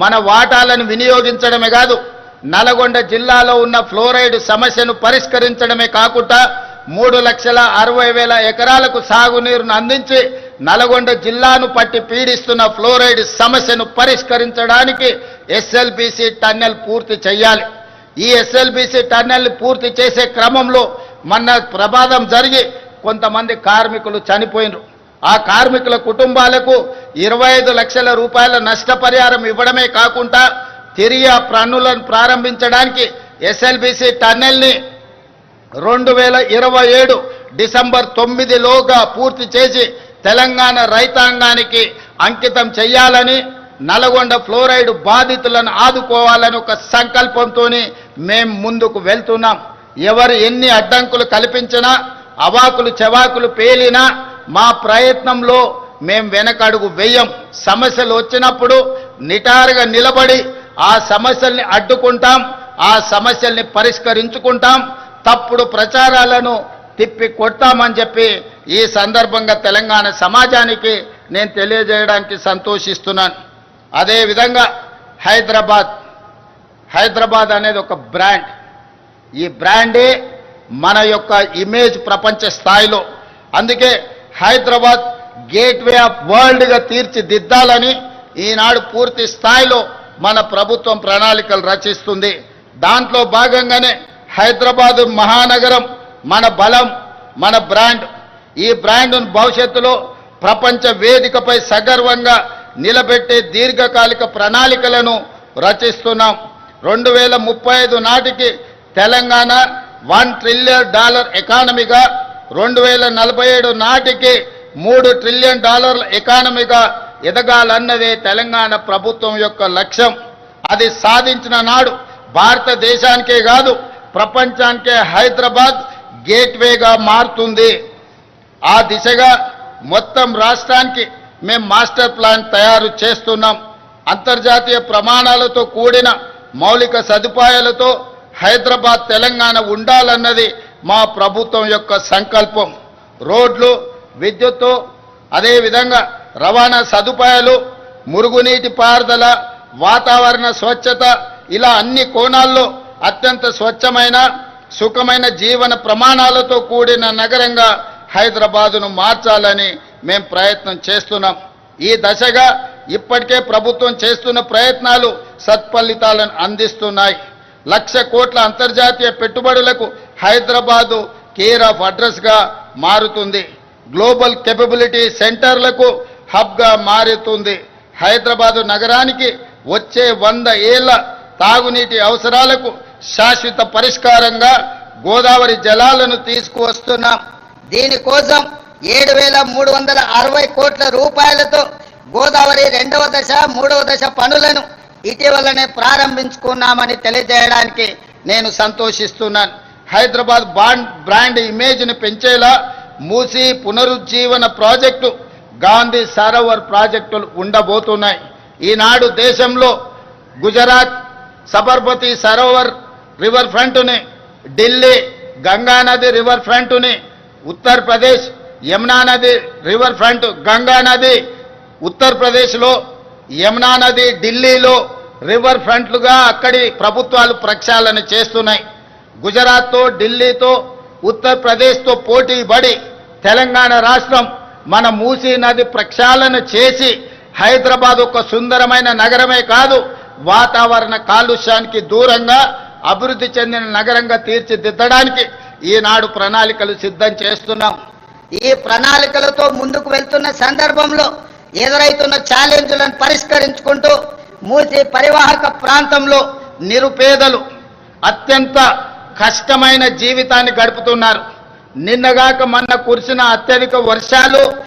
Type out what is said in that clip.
మన వాటాలను వినియోగించడమే కాదు, నల్గొండ జిల్లాలో ఉన్న ఫ్లోరైడ్ సమస్యను పరిష్కరించడమే కాకుండా 3,60,000 ఎకరాలకు సాగునీరును అందించి నల్గొండ జిల్లాను పట్టి పీడిస్తున్న ఫ్లోరైడ్ సమస్యను పరిష్కరించడానికి ఎస్ఎల్బీసీ టన్నెల్ పూర్తి చేయాలి. ఈ ఎస్ఎల్బీసీ టన్నెల్ పూర్తి చేసే క్రమంలో మొన్న ప్రమాదం జరిగి కొంతమంది కార్మికులు చనిపోయినారు. ఆ కార్మికుల కుటుంబాలకు 25 లక్షల రూపాయల నష్టపరిహారం ఇవ్వడమే కాకుండా తిరిగి ఆ పనులను ప్రారంభించడానికి ఎస్ఎల్బీసీ టన్నెల్ని 2027 డిసెంబర్ 9లోగా పూర్తి చేసి తెలంగాణ రైతాంగానికి అంకితం చేయాలని, నల్గొండ ఫ్లోరైడ్ బాధితులను ఆదుకోవాలని ఒక సంకల్పంతో మేము ముందుకు వెళ్తున్నాం. ఎవరు ఎన్ని అడ్డంకులు కల్పించినా, అవాకులు చెవాకులు పేలినా మా ప్రయత్నంలో మేము వెనకడుగు వేయం. సమస్యలు వచ్చినప్పుడు నిటారుగా నిలబడి ఆ సమస్యల్ని అడ్డుకుంటాం, ఆ సమస్యల్ని పరిష్కరించుకుంటాం, తప్పుడు ప్రచారాలను తిప్పి కొడతామని చెప్పి ఈ సందర్భంగా తెలంగాణ సమాజానికి నేను తెలియజేయడానికి సంతోషిస్తున్నాను. అదేవిధంగా హైదరాబాద్ అనేది ఒక బ్రాండ్. ఈ బ్రాండే మన యొక్క ఇమేజ్ ప్రపంచ స్థాయిలో. అందుకే హైదరాబాద్ గేట్వే ఆఫ్ వరల్డ్గా తీర్చిదిద్దాలని ఈనాడు పూర్తి స్థాయిలో మన ప్రభుత్వం ప్రణాళికలు రచిస్తుంది. దాంట్లో భాగంగానే హైదరాబాదు మహానగరం మన బలం, మన బ్రాండ్. ఈ బ్రాండ్ను భవిష్యత్తులో ప్రపంచ వేదికపై సగర్వంగా నిలబెట్టే దీర్ఘకాలిక ప్రణాళికలను రచిస్తున్నాం. 2035 నాటికి తెలంగాణ $1 ట్రిలియన్ ఎకానమీగా, 2047 నాటికి $3 ట్రిలియన్ ఎకానమీగా ఎదగాలన్నదే తెలంగాణ ప్రభుత్వం యొక్క లక్ష్యం. అది సాధించిన నాడు భారతదేశానికే కాదు ప్రపంచానికే హైదరాబాద్ గేట్వేగా మారుతుంది. ఆ దిశగా మొత్తం రాష్ట్రానికి మేము మాస్టర్ ప్లాన్ తయారు చేస్తున్నాం. అంతర్జాతీయ ప్రమాణాలతో కూడిన మౌలిక సదుపాయాలతో హైదరాబాద్ తెలంగాణ ఉండాలన్నది మా ప్రభుత్వం యొక్క సంకల్పం. రోడ్లు, విద్యుత్తు, అదేవిధంగా రవాణా సదుపాయాలు, మురుగునీటి పారుదల, వాతావరణ స్వచ్ఛత, ఇలా అన్ని కోణాల్లో అత్యంత స్వచ్ఛమైన సుఖమైన జీవన ప్రమాణాలతో కూడిన నగరంగా హైదరాబాదును మార్చాలని మేము ప్రయత్నం చేస్తున్నాం. ఈ దశగా ఇప్పటికే ప్రభుత్వం చేస్తున్న ప్రయత్నాలు సత్ఫలితాలను అందిస్తున్నాయి. 1,00,000 కోట్ల అంతర్జాతీయ పెట్టుబడులకు హైదరాబాదు కేర్ ఆఫ్ అడ్రస్గా మారుతుంది. గ్లోబల్ కేపబిలిటీ సెంటర్లకు హబ్గా మారుతుంది. హైదరాబాదు నగరానికి వచ్చే 100 ఏళ్ల తాగునీటి అవసరాలకు శాశ్వత పరిష్కారంగా గోదావరి జలాలను తీసుకువస్తున్నాం. దీనికోసం 7,360 కోట్ల రూపాయలతో గోదావరి 2వ దశ 3వ దశ పనులను ఇటీవలనే ప్రారంభించుకున్నామని తెలియజేయడానికి నేను సంతోషిస్తున్నాను. హైదరాబాద్ బ్రాండ్ ఇమేజ్ని పెంచేలా మూసీ పునరుజ్జీవన ప్రాజెక్టు, గాంధీ సరోవర్ ప్రాజెక్టులు ఉండబోతున్నాయి. ఈనాడు దేశంలో గుజరాత్ సబర్మతి సరోవర్ రివర్ ఫ్రంట్ని, ఢిల్లీ గంగానది రివర్ ఫ్రంట్ని, ఉత్తరప్రదేశ్ యమునా నది రివర్ ఫ్రంట్, గంగా నది ఉత్తరప్రదేశ్లో, యమునా నది ఢిల్లీలో రివర్ ఫ్రంట్లుగా అక్కడి ప్రభుత్వాలు ప్రక్షాళన చేస్తున్నాయి. గుజరాత్తో, ఢిల్లీతో, ఉత్తరప్రదేశ్తో పోటీ పడి తెలంగాణ రాష్ట్రం మన మూసీ నది ప్రక్షాళన చేసి హైదరాబాద్ ఒక సుందరమైన నగరమే కాదు, వాతావరణ కాలుష్యానికి దూరంగా అభివృద్ధి చెందిన నగరంగా తీర్చిదిద్దడానికి ఈనాడు ప్రణాళికలు సిద్ధం చేస్తున్నాం. ఈ ప్రణాళికలతో ముందుకు వెళ్తున్న సందర్భంలో ఎదురైతున్న ఛాలెంజ్లను పరిష్కరించుకుంటూ మూసీ పరివాహక ప్రాంతంలో నిరుపేదలు అత్యంత కష్టమైన జీవితాన్ని గడుపుతున్నారు. నిన్నగాక మొన్న కురిసిన అత్యధిక వర్షాలు